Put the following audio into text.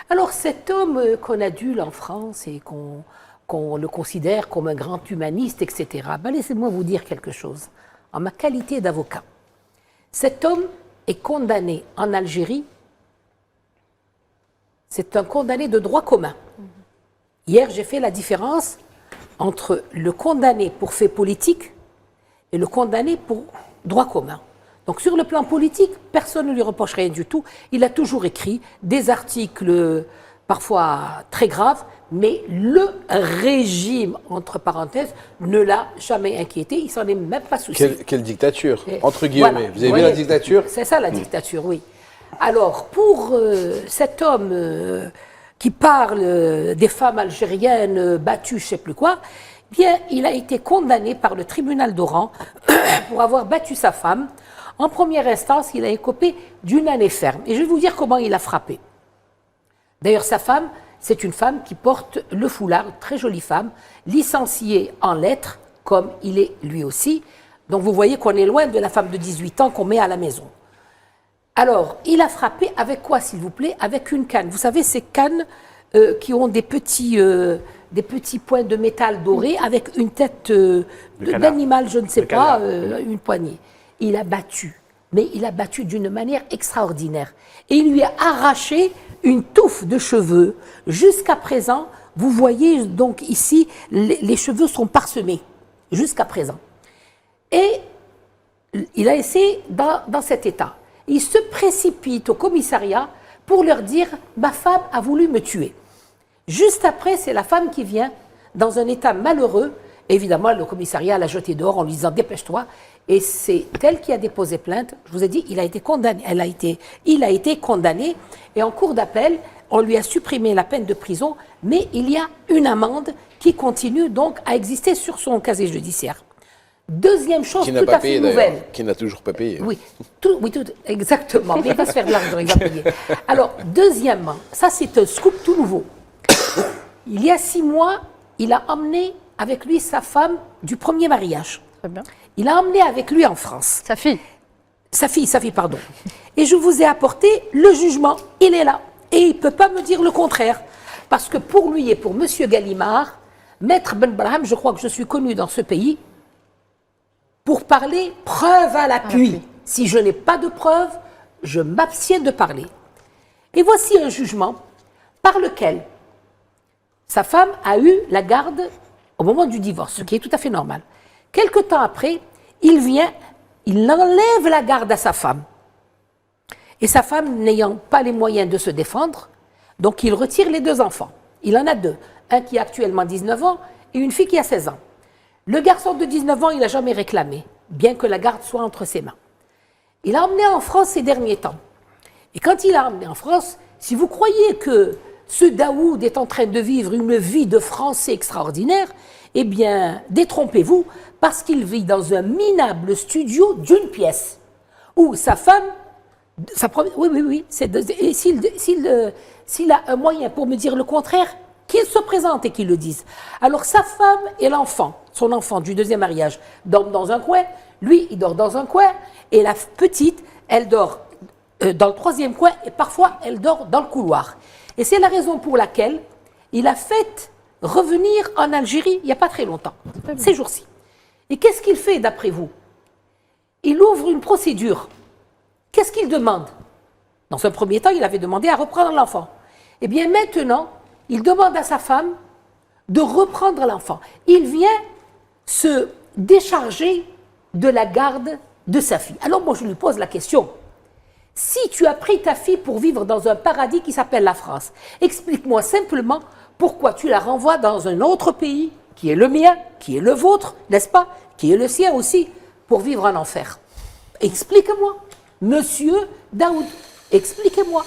Alors cet homme qu'on adule en France et qu'on le considère comme un grand humaniste, etc., ben, laissez-moi vous dire quelque chose. En ma qualité d'avocat, cet homme est condamné en Algérie, c'est un condamné de droit commun. Hier, j'ai fait la différence entre le condamné pour fait politique et le condamné pour droit commun. Donc sur le plan politique, personne ne lui reproche rien du tout. Il a toujours écrit des articles parfois très graves, mais le régime, entre parenthèses, ne l'a jamais inquiété. Il s'en est même pas soucié. Quelle dictature, entre guillemets. Voilà. Vous avez vu la dictature? C'est ça la dictature, oui. Alors pour cet homme qui parle des femmes algériennes battues, je ne sais plus quoi, bien, il a été condamné par le tribunal d'Oran pour avoir battu sa femme. En première instance, il a écopé d'1 année ferme. Et je vais vous dire comment il a frappé. D'ailleurs, sa femme, c'est une femme qui porte le foulard, très jolie femme, licenciée en lettres, comme il est lui aussi. Donc vous voyez qu'on est loin de la femme de 18 ans qu'on met à la maison. Alors, il a frappé avec quoi, s'il vous plaît? Avec une canne. Vous savez, ces cannes qui ont des petits points de métal dorés avec une tête d'animal, je ne sais pas, une poignée. Il a battu, mais il a battu d'une manière extraordinaire. Et il lui a arraché une touffe de cheveux. Jusqu'à présent, vous voyez donc ici, les cheveux sont parsemés, jusqu'à présent. Et il a essayé dans cet état. Il se précipite au commissariat pour leur dire « ma femme a voulu me tuer ». Juste après, c'est la femme qui vient dans un état malheureux. Évidemment, le commissariat l'a jeté dehors en lui disant « dépêche-toi ». Et c'est elle qui a déposé plainte. Je vous ai dit, il a été condamné. Il a été condamné. Et en cour d'appel, on lui a supprimé la peine de prison, mais il y a une amende qui continue donc à exister sur son casier judiciaire. Deuxième chose tout à fait nouvelle. Qui n'a toujours pas payé. Oui, exactement. Mais il va se faire de l'argent, il va payer. Alors, deuxièmement, ça c'est un scoop tout nouveau. Il y a 6 mois, il a emmené avec lui sa femme du premier mariage. Très bien. Il a emmené avec lui en France. Sa fille. Sa fille, pardon. Et je vous ai apporté le jugement. Il est là. Et il ne peut pas me dire le contraire. Parce que pour lui et pour M. Gallimard, Maître Ben Braham, je crois que je suis connu dans ce pays, pour parler preuve à l'appui. Si je n'ai pas de preuve, je m'abstiens de parler. Et voici un jugement par lequel sa femme a eu la garde au moment du divorce, ce qui est tout à fait normal. Quelque temps après, il enlève la garde à sa femme. Et sa femme, n'ayant pas les moyens de se défendre, donc il retire les 2 enfants. Il en a 2, un qui a actuellement 19 ans et une fille qui a 16 ans. Le garçon de 19 ans, il n'a jamais réclamé, bien que la garde soit entre ses mains. Il l'a emmené en France ces derniers temps. Et quand il l'a emmené en France, si vous croyez que ce Daoud est en train de vivre une vie de Français extraordinaire, eh bien, détrompez-vous, parce qu'il vit dans un minable studio d'1 pièce, où sa femme, s'il a un moyen pour me dire le contraire, qu'il se présente et qu'il le dise. Alors sa femme et l'enfant, son enfant du 2e mariage, dorment dans un coin, lui il dort dans un coin, et la petite, elle dort dans le 3e coin, et parfois elle dort dans le couloir. Et c'est la raison pour laquelle il a fait revenir en Algérie il n'y a pas très longtemps, ces jours-ci. Et qu'est-ce qu'il fait d'après vous? Il ouvre une procédure. Qu'est-ce qu'il demande? Dans un premier temps, il avait demandé à reprendre l'enfant. Eh bien maintenant, il demande à sa femme de reprendre l'enfant. Il vient se décharger de la garde de sa fille. Alors moi, je lui pose la question. Si tu as pris ta fille pour vivre dans un paradis qui s'appelle la France, explique-moi simplement pourquoi tu la renvoies dans un autre pays, qui est le mien, qui est le vôtre, n'est-ce pas, qui est le sien aussi, pour vivre en enfer. Explique-moi, Monsieur Daoud, expliquez-moi.